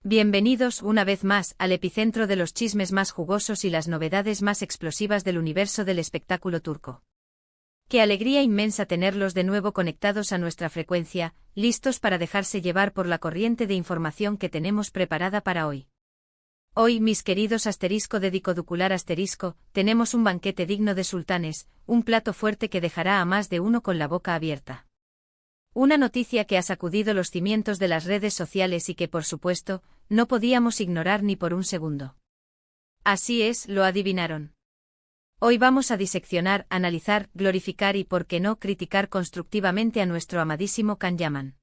Bienvenidos una vez más al epicentro de los chismes más jugosos y las novedades más explosivas del universo del espectáculo turco. Qué alegría inmensa tenerlos de nuevo conectados a nuestra frecuencia, listos para dejarse llevar por la corriente de información que tenemos preparada para hoy. Hoy, mis queridos asterisco dedicoducular asterisco, tenemos un banquete digno de sultanes, un plato fuerte que dejará a más de uno con la boca abierta. Una noticia que ha sacudido los cimientos de las redes sociales y que, por supuesto, no podíamos ignorar ni por un segundo. Así es, lo adivinaron. Hoy vamos a diseccionar, analizar, glorificar y, por qué no, criticar constructivamente a nuestro amadísimo Can Yaman.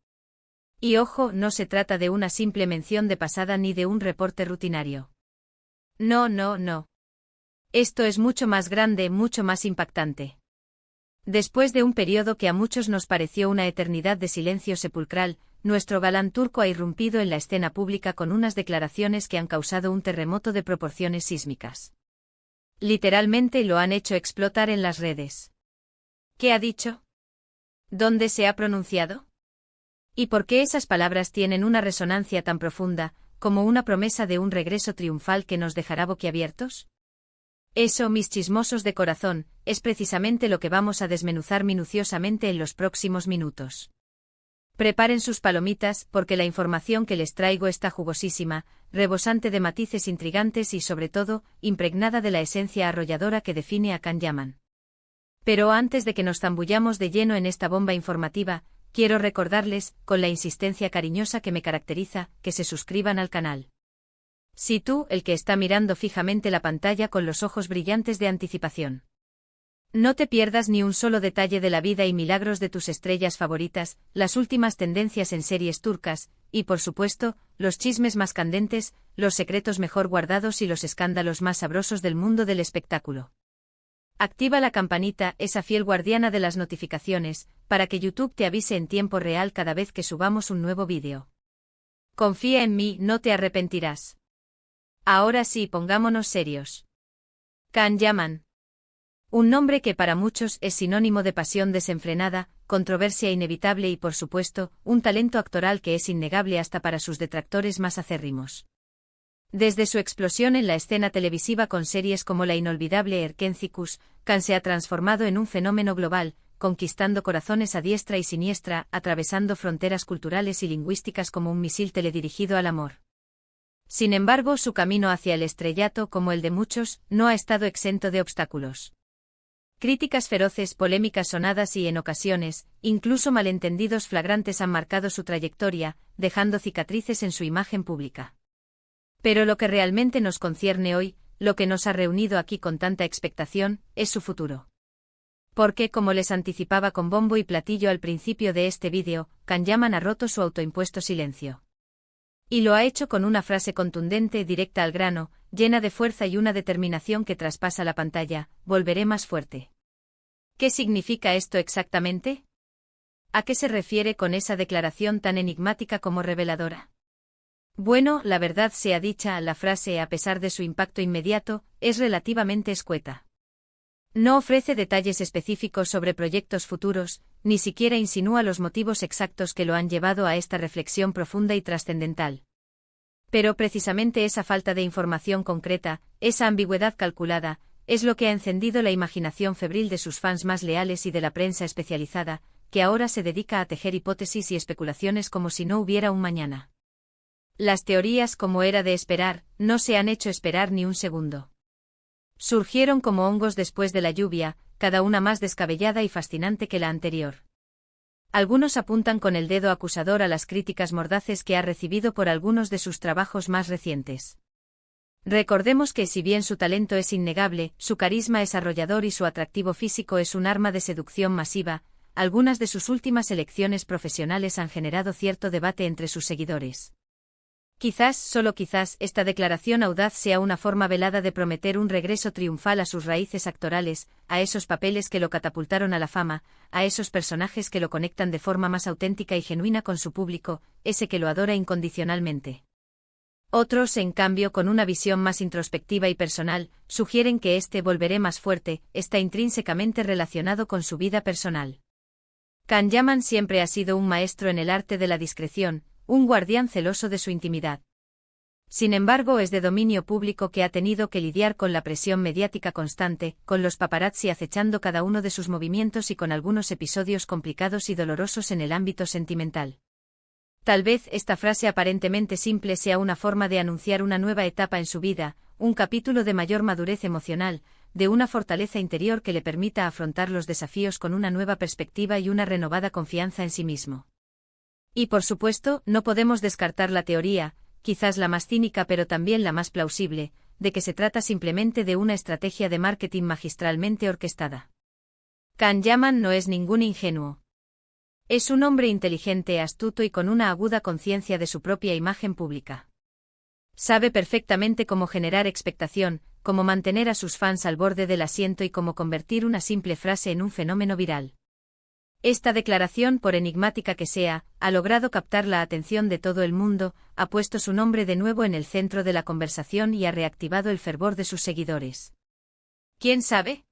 Y ojo, no se trata de una simple mención de pasada ni de un reporte rutinario. No, no, no. Esto es mucho más grande, mucho más impactante. Después de un periodo que a muchos nos pareció una eternidad de silencio sepulcral, nuestro galán turco ha irrumpido en la escena pública con unas declaraciones que han causado un terremoto de proporciones sísmicas. Literalmente lo han hecho explotar en las redes. ¿Qué ha dicho? ¿Dónde se ha pronunciado? ¿Y por qué esas palabras tienen una resonancia tan profunda, como una promesa de un regreso triunfal que nos dejará boquiabiertos? Eso, mis chismosos de corazón, es precisamente lo que vamos a desmenuzar minuciosamente en los próximos minutos. Preparen sus palomitas, porque la información que les traigo está jugosísima, rebosante de matices intrigantes y, sobre todo, impregnada de la esencia arrolladora que define a Can Yaman. Pero antes de que nos zambullamos de lleno en esta bomba informativa, quiero recordarles, con la insistencia cariñosa que me caracteriza, que se suscriban al canal. Si tú, el que está mirando fijamente la pantalla con los ojos brillantes de anticipación. No te pierdas ni un solo detalle de la vida y milagros de tus estrellas favoritas, las últimas tendencias en series turcas, y por supuesto, los chismes más candentes, los secretos mejor guardados y los escándalos más sabrosos del mundo del espectáculo. Activa la campanita, esa fiel guardiana de las notificaciones, para que YouTube te avise en tiempo real cada vez que subamos un nuevo vídeo. Confía en mí, no te arrepentirás. Ahora sí, pongámonos serios. Can Yaman. Un nombre que para muchos es sinónimo de pasión desenfrenada, controversia inevitable y, por supuesto, un talento actoral que es innegable hasta para sus detractores más acérrimos. Desde su explosión en la escena televisiva con series como la inolvidable Erkencikus, Can se ha transformado en un fenómeno global, conquistando corazones a diestra y siniestra, atravesando fronteras culturales y lingüísticas como un misil teledirigido al amor. Sin embargo, su camino hacia el estrellato, como el de muchos, no ha estado exento de obstáculos. Críticas feroces, polémicas sonadas y, en ocasiones, incluso malentendidos flagrantes han marcado su trayectoria, dejando cicatrices en su imagen pública. Pero lo que realmente nos concierne hoy, lo que nos ha reunido aquí con tanta expectación, es su futuro. Porque, como les anticipaba con bombo y platillo al principio de este vídeo, Can Yaman ha roto su autoimpuesto silencio. Y lo ha hecho con una frase contundente, directa al grano, llena de fuerza y una determinación que traspasa la pantalla: volveré más fuerte. ¿Qué significa esto exactamente? ¿A qué se refiere con esa declaración tan enigmática como reveladora? Bueno, la verdad sea dicha, la frase, a pesar de su impacto inmediato, es relativamente escueta. No ofrece detalles específicos sobre proyectos futuros, ni siquiera insinúa los motivos exactos que lo han llevado a esta reflexión profunda y trascendental. Pero precisamente esa falta de información concreta, esa ambigüedad calculada, es lo que ha encendido la imaginación febril de sus fans más leales y de la prensa especializada, que ahora se dedica a tejer hipótesis y especulaciones como si no hubiera un mañana. Las teorías, como era de esperar, no se han hecho esperar ni un segundo. Surgieron como hongos después de la lluvia, cada una más descabellada y fascinante que la anterior. Algunos apuntan con el dedo acusador a las críticas mordaces que ha recibido por algunos de sus trabajos más recientes. Recordemos que, si bien su talento es innegable, su carisma es arrollador y su atractivo físico es un arma de seducción masiva, algunas de sus últimas elecciones profesionales han generado cierto debate entre sus seguidores. Quizás, solo quizás, esta declaración audaz sea una forma velada de prometer un regreso triunfal a sus raíces actorales, a esos papeles que lo catapultaron a la fama, a esos personajes que lo conectan de forma más auténtica y genuina con su público, ese que lo adora incondicionalmente. Otros, en cambio, con una visión más introspectiva y personal, sugieren que este volveré más fuerte está intrínsecamente relacionado con su vida personal. Can Yaman siempre ha sido un maestro en el arte de la discreción, un guardián celoso de su intimidad. Sin embargo, es de dominio público que ha tenido que lidiar con la presión mediática constante, con los paparazzi acechando cada uno de sus movimientos y con algunos episodios complicados y dolorosos en el ámbito sentimental. Tal vez esta frase aparentemente simple sea una forma de anunciar una nueva etapa en su vida, un capítulo de mayor madurez emocional, de una fortaleza interior que le permita afrontar los desafíos con una nueva perspectiva y una renovada confianza en sí mismo. Y por supuesto, no podemos descartar la teoría, quizás la más cínica pero también la más plausible, de que se trata simplemente de una estrategia de marketing magistralmente orquestada. Can Yaman no es ningún ingenuo. Es un hombre inteligente, astuto y con una aguda conciencia de su propia imagen pública. Sabe perfectamente cómo generar expectación, cómo mantener a sus fans al borde del asiento y cómo convertir una simple frase en un fenómeno viral. Esta declaración, por enigmática que sea, ha logrado captar la atención de todo el mundo, ha puesto su nombre de nuevo en el centro de la conversación y ha reactivado el fervor de sus seguidores. ¿Quién sabe?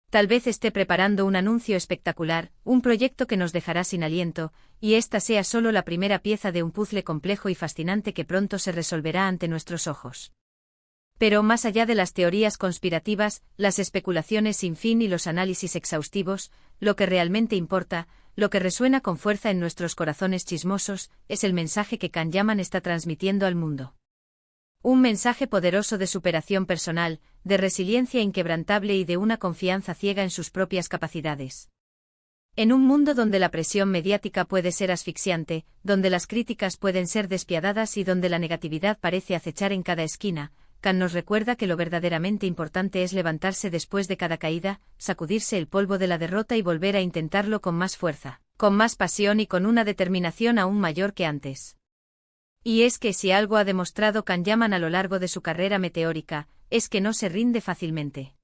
Tal vez esté preparando un anuncio espectacular, un proyecto que nos dejará sin aliento, y esta sea solo la primera pieza de un puzzle complejo y fascinante que pronto se resolverá ante nuestros ojos. Pero más allá de las teorías conspirativas, las especulaciones sin fin y los análisis exhaustivos, lo que realmente importa, lo que resuena con fuerza en nuestros corazones chismosos, es el mensaje que Can Yaman está transmitiendo al mundo. Un mensaje poderoso de superación personal, de resiliencia inquebrantable y de una confianza ciega en sus propias capacidades. En un mundo donde la presión mediática puede ser asfixiante, donde las críticas pueden ser despiadadas y donde la negatividad parece acechar en cada esquina, Can nos recuerda que lo verdaderamente importante es levantarse después de cada caída, sacudirse el polvo de la derrota y volver a intentarlo con más fuerza, con más pasión y con una determinación aún mayor que antes. Y es que si algo ha demostrado Can Yaman a lo largo de su carrera meteórica, es que no se rinde fácilmente.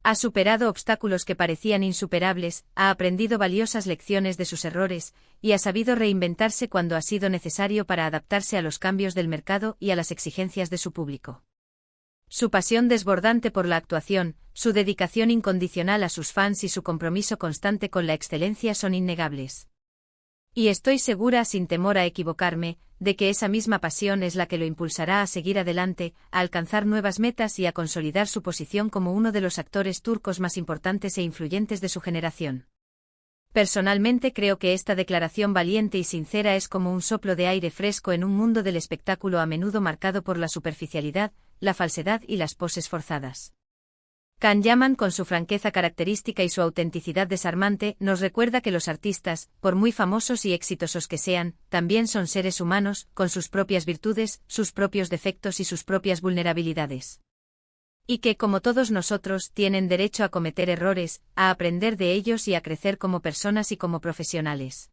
Ha superado obstáculos que parecían insuperables, ha aprendido valiosas lecciones de sus errores, y ha sabido reinventarse cuando ha sido necesario para adaptarse a los cambios del mercado y a las exigencias de su público. Su pasión desbordante por la actuación, su dedicación incondicional a sus fans y su compromiso constante con la excelencia son innegables. Y estoy segura, sin temor a equivocarme, de que esa misma pasión es la que lo impulsará a seguir adelante, a alcanzar nuevas metas y a consolidar su posición como uno de los actores turcos más importantes e influyentes de su generación. Personalmente creo que esta declaración valiente y sincera es como un soplo de aire fresco en un mundo del espectáculo a menudo marcado por la superficialidad, la falsedad y las poses forzadas. Can Yaman, con su franqueza característica y su autenticidad desarmante, nos recuerda que los artistas, por muy famosos y exitosos que sean, también son seres humanos, con sus propias virtudes, sus propios defectos y sus propias vulnerabilidades. Y que, como todos nosotros, tienen derecho a cometer errores, a aprender de ellos y a crecer como personas y como profesionales.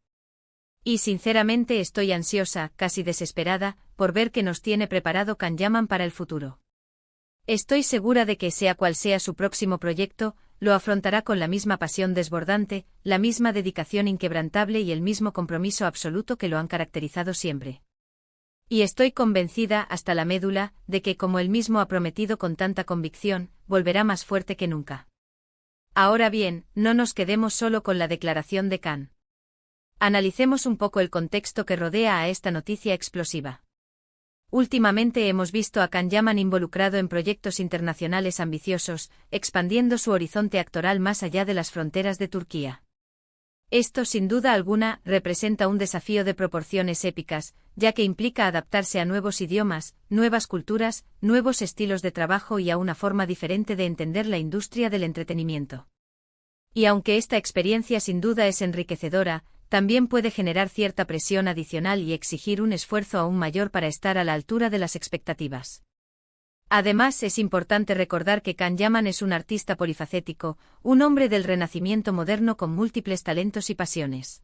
Y sinceramente estoy ansiosa, casi desesperada, por ver qué nos tiene preparado Can Yaman para el futuro. Estoy segura de que sea cual sea su próximo proyecto, lo afrontará con la misma pasión desbordante, la misma dedicación inquebrantable y el mismo compromiso absoluto que lo han caracterizado siempre. Y estoy convencida hasta la médula de que, como él mismo ha prometido con tanta convicción, volverá más fuerte que nunca. Ahora bien, no nos quedemos solo con la declaración de Can. Analicemos un poco el contexto que rodea a esta noticia explosiva. Últimamente hemos visto a Can Yaman involucrado en proyectos internacionales ambiciosos, expandiendo su horizonte actoral más allá de las fronteras de Turquía. Esto, sin duda alguna, representa un desafío de proporciones épicas, ya que implica adaptarse a nuevos idiomas, nuevas culturas, nuevos estilos de trabajo y a una forma diferente de entender la industria del entretenimiento. Y aunque esta experiencia sin duda es enriquecedora, también puede generar cierta presión adicional y exigir un esfuerzo aún mayor para estar a la altura de las expectativas. Además, es importante recordar que Can Yaman es un artista polifacético, un hombre del renacimiento moderno con múltiples talentos y pasiones.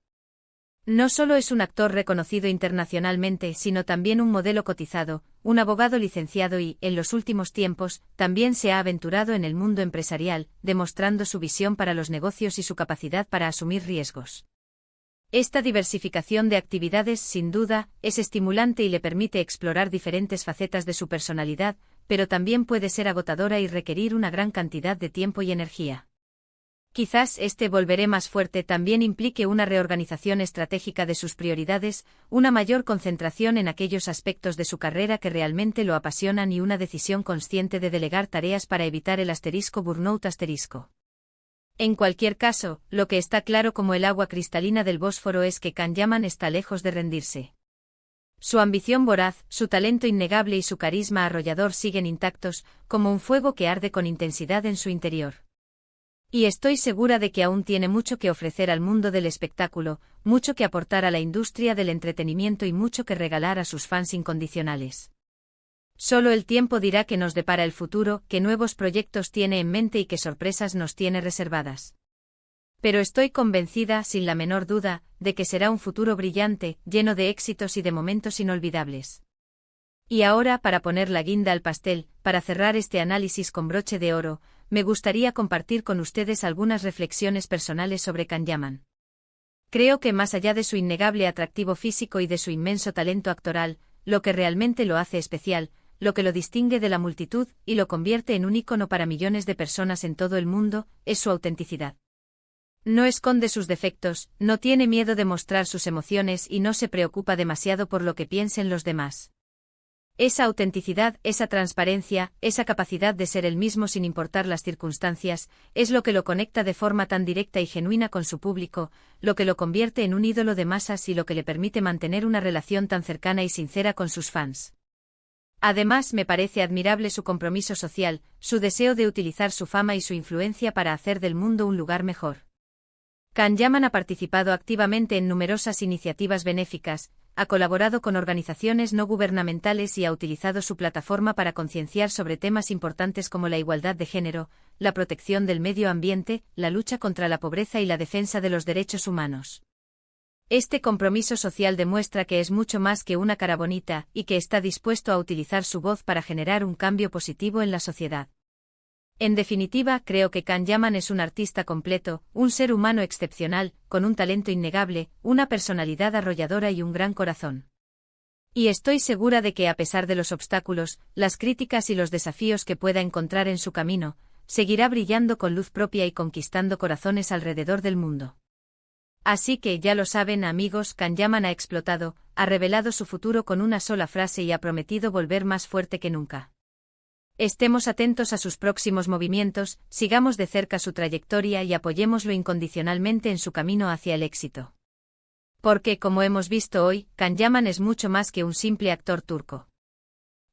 No solo es un actor reconocido internacionalmente, sino también un modelo cotizado, un abogado licenciado y, en los últimos tiempos, también se ha aventurado en el mundo empresarial, demostrando su visión para los negocios y su capacidad para asumir riesgos. Esta diversificación de actividades, sin duda, es estimulante y le permite explorar diferentes facetas de su personalidad, pero también puede ser agotadora y requerir una gran cantidad de tiempo y energía. Quizás este volveré más fuerte también implique una reorganización estratégica de sus prioridades, una mayor concentración en aquellos aspectos de su carrera que realmente lo apasionan y una decisión consciente de delegar tareas para evitar el burnout. En cualquier caso, lo que está claro como el agua cristalina del Bósforo es que Can Yaman está lejos de rendirse. Su ambición voraz, su talento innegable y su carisma arrollador siguen intactos, como un fuego que arde con intensidad en su interior. Y estoy segura de que aún tiene mucho que ofrecer al mundo del espectáculo, mucho que aportar a la industria del entretenimiento y mucho que regalar a sus fans incondicionales. Solo el tiempo dirá qué nos depara el futuro, qué nuevos proyectos tiene en mente y qué sorpresas nos tiene reservadas. Pero estoy convencida, sin la menor duda, de que será un futuro brillante, lleno de éxitos y de momentos inolvidables. Y ahora, para poner la guinda al pastel, para cerrar este análisis con broche de oro, me gustaría compartir con ustedes algunas reflexiones personales sobre Can Yaman. Creo que más allá de su innegable atractivo físico y de su inmenso talento actoral, lo que realmente lo hace especial, lo que lo distingue de la multitud y lo convierte en un ícono para millones de personas en todo el mundo, es su autenticidad. No esconde sus defectos, no tiene miedo de mostrar sus emociones y no se preocupa demasiado por lo que piensen los demás. Esa autenticidad, esa transparencia, esa capacidad de ser él mismo sin importar las circunstancias, es lo que lo conecta de forma tan directa y genuina con su público, lo que lo convierte en un ídolo de masas y lo que le permite mantener una relación tan cercana y sincera con sus fans. Además, me parece admirable su compromiso social, su deseo de utilizar su fama y su influencia para hacer del mundo un lugar mejor. Can Yaman ha participado activamente en numerosas iniciativas benéficas, ha colaborado con organizaciones no gubernamentales y ha utilizado su plataforma para concienciar sobre temas importantes como la igualdad de género, la protección del medio ambiente, la lucha contra la pobreza y la defensa de los derechos humanos. Este compromiso social demuestra que es mucho más que una cara bonita y que está dispuesto a utilizar su voz para generar un cambio positivo en la sociedad. En definitiva, creo que Can Yaman es un artista completo, un ser humano excepcional, con un talento innegable, una personalidad arrolladora y un gran corazón. Y estoy segura de que a pesar de los obstáculos, las críticas y los desafíos que pueda encontrar en su camino, seguirá brillando con luz propia y conquistando corazones alrededor del mundo. Así que ya lo saben, amigos, Can Yaman ha explotado, ha revelado su futuro con una sola frase y ha prometido volver más fuerte que nunca. Estemos atentos a sus próximos movimientos, sigamos de cerca su trayectoria y apoyémoslo incondicionalmente en su camino hacia el éxito. Porque, como hemos visto hoy, Can Yaman es mucho más que un simple actor turco.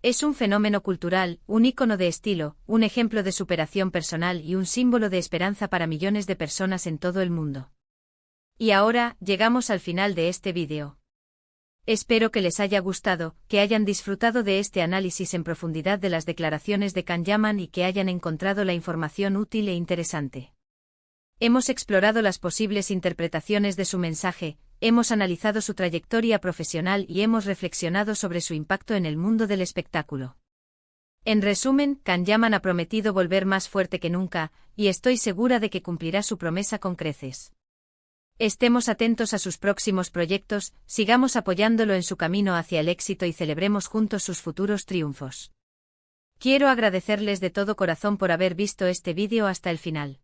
Es un fenómeno cultural, un ícono de estilo, un ejemplo de superación personal y un símbolo de esperanza para millones de personas en todo el mundo. Y ahora, llegamos al final de este vídeo. Espero que les haya gustado, que hayan disfrutado de este análisis en profundidad de las declaraciones de Can Yaman y que hayan encontrado la información útil e interesante. Hemos explorado las posibles interpretaciones de su mensaje, hemos analizado su trayectoria profesional y hemos reflexionado sobre su impacto en el mundo del espectáculo. En resumen, Can Yaman ha prometido volver más fuerte que nunca, y estoy segura de que cumplirá su promesa con creces. Estemos atentos a sus próximos proyectos, sigamos apoyándolo en su camino hacia el éxito y celebremos juntos sus futuros triunfos. Quiero agradecerles de todo corazón por haber visto este vídeo hasta el final.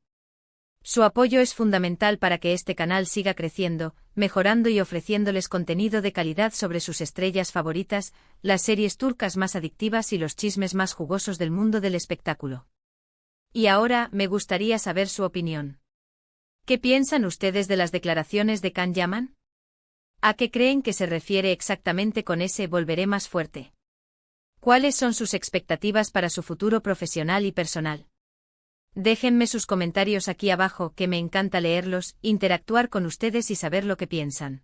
Su apoyo es fundamental para que este canal siga creciendo, mejorando y ofreciéndoles contenido de calidad sobre sus estrellas favoritas, las series turcas más adictivas y los chismes más jugosos del mundo del espectáculo. Y ahora, me gustaría saber su opinión. ¿Qué piensan ustedes de las declaraciones de Can Yaman? ¿A qué creen que se refiere exactamente con ese volveré más fuerte? ¿Cuáles son sus expectativas para su futuro profesional y personal? Déjenme sus comentarios aquí abajo, que me encanta leerlos, interactuar con ustedes y saber lo que piensan.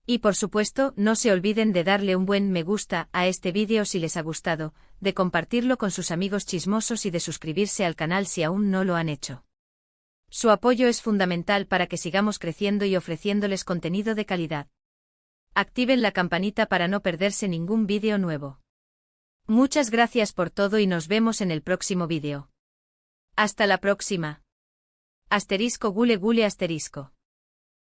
Y por supuesto, no se olviden de darle un buen me gusta a este vídeo si les ha gustado, de compartirlo con sus amigos chismosos y de suscribirse al canal si aún no lo han hecho. Su apoyo es fundamental para que sigamos creciendo y ofreciéndoles contenido de calidad. Activen la campanita para no perderse ningún vídeo nuevo. Muchas gracias por todo y nos vemos en el próximo vídeo. Hasta la próxima. *Gule Gule*.